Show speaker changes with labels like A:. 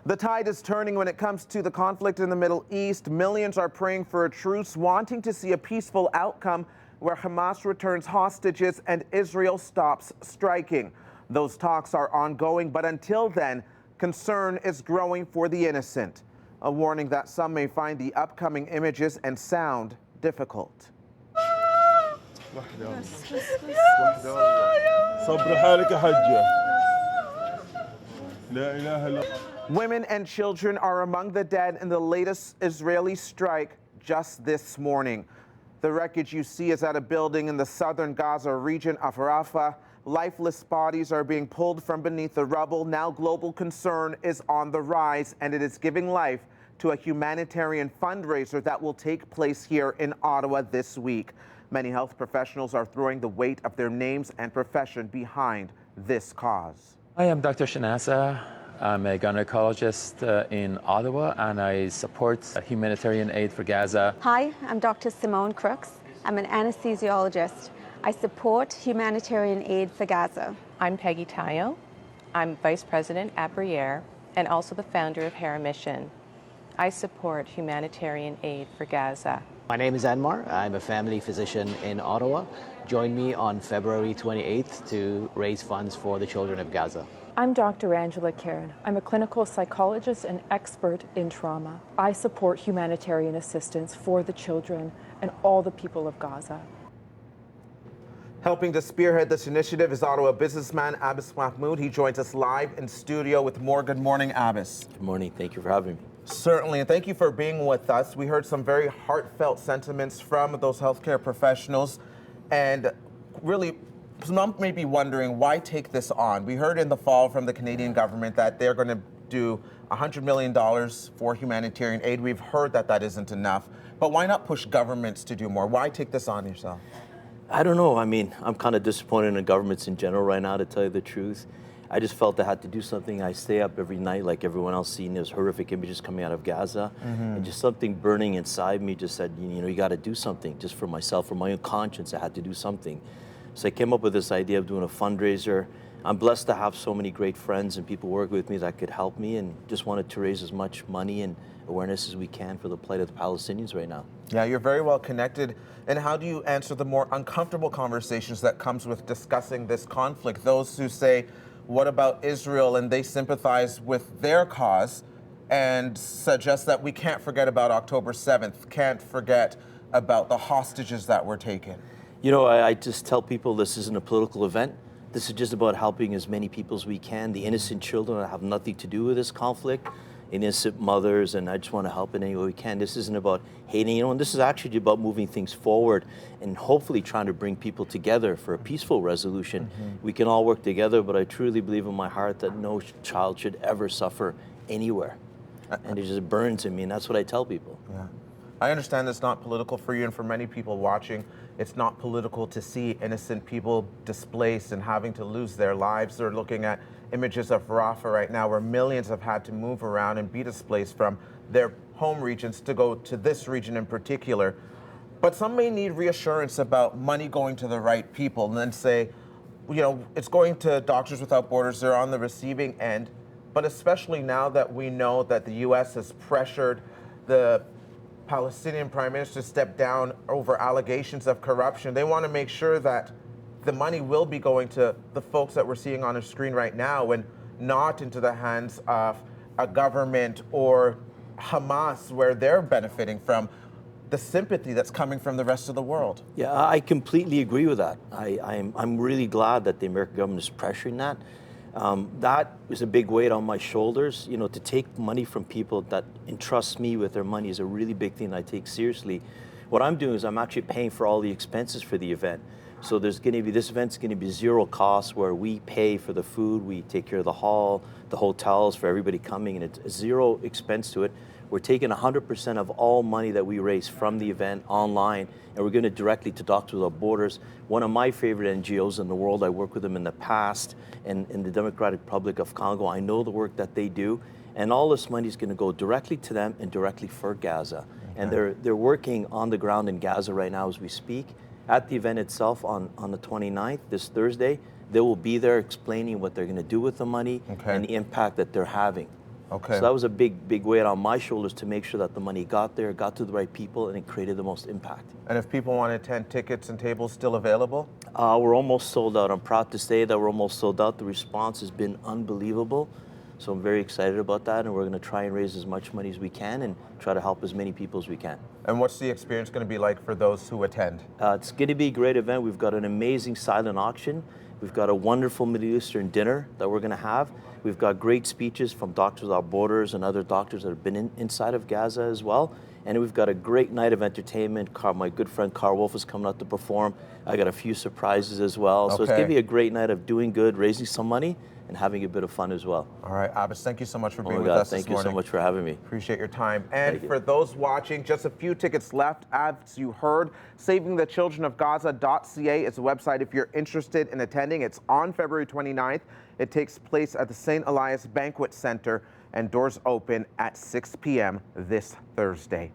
A: The tide is turning when it comes to the conflict in the Middle East. Millions are praying for a truce, wanting to see a peaceful outcome where Hamas returns hostages and Israel stops striking. Those talks are ongoing, but until then, concern is growing for the innocent. A warning that some may find the upcoming images and sound difficult. Women and children are among the dead in the latest Israeli strike just this morning. The wreckage you see is at a building in the southern Gaza region of Rafah. Lifeless bodies are being pulled from beneath the rubble. Now global concern is on the rise, and it is giving life to a humanitarian fundraiser that will take place here in Ottawa this week. Many health professionals are throwing the weight of their names and profession behind this cause.
B: I am Dr. Shanasa. I'm a gynecologist in Ottawa, and I support humanitarian aid for Gaza.
C: Hi, I'm Dr. Simone Crooks. I'm an anesthesiologist. I support humanitarian aid for Gaza.
D: I'm Peggy Tayo. I'm Vice President at Briere and also the founder of Hera Mission. I support humanitarian aid for Gaza.
E: My name is Anmar. I'm a family physician in Ottawa. Join me on February 28th to raise funds for the Children of Gaza.
F: I'm Dr. Angela Cairn. I'm a clinical psychologist and expert in trauma. I support humanitarian assistance for the children and all the people of Gaza.
A: Helping to spearhead this initiative is Ottawa businessman Abbis Mahmoud. He joins us live in studio with more. Good morning, Abbis.
G: Good morning. Thank you for having me.
A: Certainly, and thank you for being with us. We heard some very heartfelt sentiments from those healthcare professionals, and really, some may be wondering, why take this on? We heard in the fall from the Canadian government that they're going to do $100 million for humanitarian aid. We've heard that that isn't enough, but why not push governments to do more? Why take this on yourself?
G: I don't know. I mean, I'm kind of disappointed in governments in general right now, to tell you the truth. I just felt I had to do something. I stay up every night like everyone else, seeing those horrific images coming out of Gaza. And just something burning inside me just said, you know, you got to do something just for myself, for my own conscience. I had to do something. So I came up with this idea of doing a fundraiser. I'm blessed to have so many great friends and people work with me that could help me, and just wanted to raise as much money and awareness as we can for the plight of the Palestinians right now.
A: Yeah, you're very well connected. And how do you answer the more uncomfortable conversations that comes with discussing this conflict? Those who say, what about Israel? And they sympathize with their cause and suggest that we can't forget about October 7th, can't forget about the hostages that were taken.
G: You know, I just tell people this isn't a political event. This is just about helping as many people as we can. The innocent children that have nothing to do with this conflict, innocent mothers, and I just want to help in any way we can. This isn't about hating anyone. This is actually about moving things forward and hopefully trying to bring people together for a peaceful resolution. We can all work together, but I truly believe in my heart that no child should ever suffer anywhere. And it just burns in me, and that's what I tell people.
A: Yeah. I understand it's not political for you, and for many people watching, it's not political to see innocent people displaced and having to lose their lives. They're looking at images of Rafah right now where millions have had to move around and be displaced from their home regions to go to this region in particular. But some may need reassurance about money going to the right people, and then say, you know, it's going to Doctors Without Borders, they're on the receiving end. But especially now that we know that the U.S. has pressured the Palestinian Prime Minister to step down over allegations of corruption, they want to make sure that the money will be going to the folks that we're seeing on the screen right now and not into the hands of a government or Hamas, where they're benefiting from the sympathy that's coming from the rest of the world.
G: Yeah, I completely agree with that. I'm really glad that the American government is pressuring that. That is a big weight on my shoulders. You know, to take money from people that entrust me with their money is a really big thing that I take seriously. What I'm doing is I'm actually paying for all the expenses for the event. So there's going to be, this event's going to be zero cost, where we pay for the food, we take care of the hall, the hotels for everybody coming, and it's zero expense to it. We're taking 100% of all money that we raise from the event online, and we're going to directly to Doctors Without Borders, one of my favorite NGOs in the world. I worked with them in the past, and in the Democratic Republic of Congo. I know the work that they do, and all this money is going to go directly to them and directly for Gaza. Okay. And they're working on the ground in Gaza right now as we speak. At the event itself on the 29th, this Thursday, they will be there explaining what they're going to do with the money and the impact that they're having.
A: Okay.
G: So that was a big weight on my shoulders to make sure that the money got there, got to the right people, and it created the most impact.
A: And if people want to attend, tickets and tables still available?
G: We're almost sold out. I'm proud to say that we're almost sold out. The response has been unbelievable. So I'm very excited about that, and we're going to try and raise as much money as we can and try to help as many people as we can.
A: And what's the experience going to be like for those who attend?
G: It's going to be a great event. We've got an amazing silent auction. We've got a wonderful Middle Eastern dinner that we're going to have. We've got great speeches from Doctors Without Borders and other doctors that have been inside of Gaza as well. And we've got a great night of entertainment. My good friend Carl Wolf is coming out to perform. I got a few surprises as well. So it's going to be a great night of doing good, raising some money, and having a bit of fun as well.
A: All right, Abbis, thank you so much for being with us this
G: morning. Thank you so much for having me.
A: Appreciate your time. And for those watching, just a few tickets left. As you heard, savingthechildrenofgaza.ca is the website if you're interested in attending. It's on February 29th. It takes place at the St. Elias Banquet Center, and doors open at 6 p.m. this Thursday.